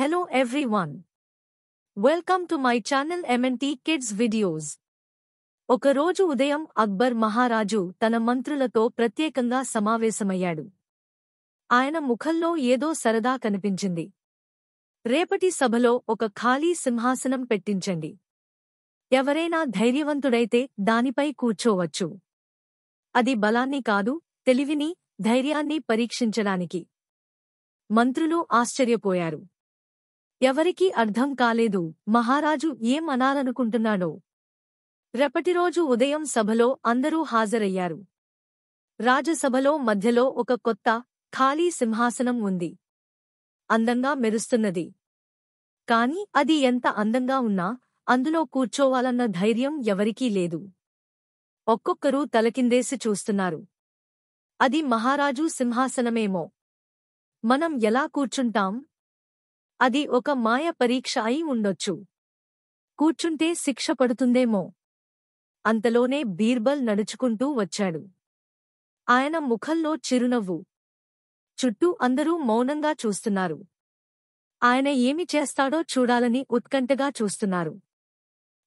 Hello everyone. Welcome to my channel MNT Kids Videos. ఒకరోజు ఉదయం అక్బర్ మహారాజు తన మంత్రులతో ప్రత్యేకంగా సమావేశమయ్యాడు. ఆయన ముఖంలో ఏదో సరదా కనిపించింది. రేపటి సభలో ఒక ఖాళీ సింహాసనం పెట్టించండి. ఎవరైనా ధైర్యవంతుడైతే దానిపై కూర్చోవచ్చు. అది బలాన్ని కాదు, తెలివిని, ధైర్యాన్ని పరీక్షించడానికి. మంత్రులు ఆశ్చర్యపోయారు. ఎవరికీ అర్థం కాలేదు మహారాజు ఏం అనాలనుకుంటున్నాడో. రేపటిరోజు ఉదయం సభలో అందరూ హాజరయ్యారు. రాజసభలో మధ్యలో ఒక కొత్త, ఖాళీ సింహాసనం ఉంది. అందంగా మెరుస్తున్నది. కాని అది ఎంత అందంగా ఉన్నా అందులో కూర్చోవాలన్న ధైర్యం ఎవరికీ లేదు. ఒక్కొక్కరూ తలకిందేసి చూస్తున్నారు. అది మహారాజు సింహాసనమేమో. మనం ఎలా కూర్చుంటాం? అది ఒక మాయ పరీక్ష అయి ఉండొచ్చు. కూర్చుంటే శిక్ష పడుతుందేమో. అంతలోనే బీర్బల్ నడుచుకుంటూ వచ్చాడు. ఆయన ముఖంలో చిరునవ్వు. చుట్టూ అందరూ మౌనంగా చూస్తున్నారు. ఆయన ఏమి చేస్తాడో చూడాలని ఉత్కంఠగా చూస్తున్నారు.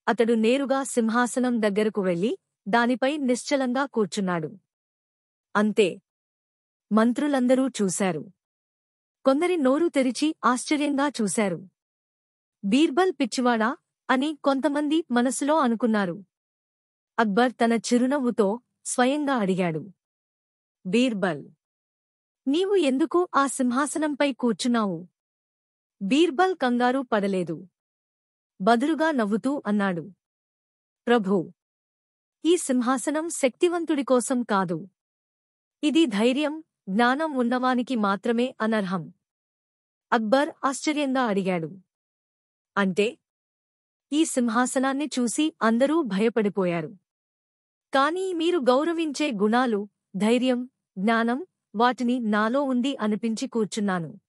అతడు నేరుగా సింహాసనం దగ్గరకు వెళ్లి దానిపై నిశ్చలంగా కూర్చున్నాడు. అంతే. మంత్రులందరూ చూశారు. కొందరి నోరు తెరిచి ఆశ్చర్యంగా చూశారు. బీర్బల్ పిచ్చివాడా అని కొంతమంది మనసులో అనుకున్నారు. అక్బర్ తన చిరునవ్వుతో స్వయంగా అడిగాడు. బీర్బల్, నీవు ఎందుకు ఆ సింహాసనంపై కూర్చున్నావు? బీర్బల్ కంగారు పడలేదు. బదులుగా నవ్వుతూ అన్నాడు. ప్రభూ, ఈ సింహాసనం శక్తివంతుడి కోసం కాదు. ఇది ధైర్యం, జ్ఞానం ఉన్నవానికి మాత్రమే అనర్హం. అక్బర్ ఆశ్చర్యంగా అడిగాడు. అంటే? ఈ సింహాసనాన్ని చూసి అందరూ భయపడిపోయారు. కానీ మీరు గౌరవించే గుణాలు, ధైర్యం, జ్ఞానం, వాటిని నాలో ఉంది అనిపించి కూర్చున్నాను.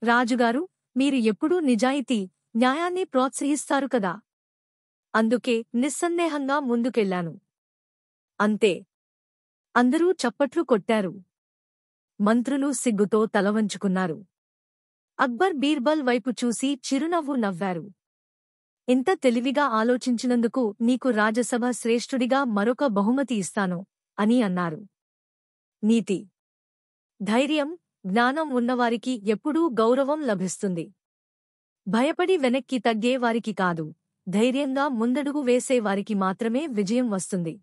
రాజుగారు, మీరు ఎప్పుడూ నిజాయితీ, న్యాయాన్ని ప్రోత్సహిస్తారు కదా. అందుకే నిస్సందేహంగా ముందుకెళ్లాను. అంతే. అందరూ చప్పట్లు కొట్టారు. మంత్రులు సిగ్గుతో తలవంచుకున్నారు. అక్బర్ బీర్బల్ వైపు చూసి చిరునవ్వు నవ్వారు. ఇంత తెలివిగా ఆలోచించినందుకు నీకు రాజసభ శ్రేష్ఠుడిగా మరొక బహుమతి ఇస్తాను అని అన్నారు. నీతి, ధైర్యం, జ్ఞానం ఉన్నవారికి ఎప్పుడూ గౌరవం లభిస్తుంది. భయపడి వెనక్కి తగ్గే వారికి కాదు, ధైర్యంగా ముందడుగు వేసే వారికి మాత్రమే విజయం వస్తుంది.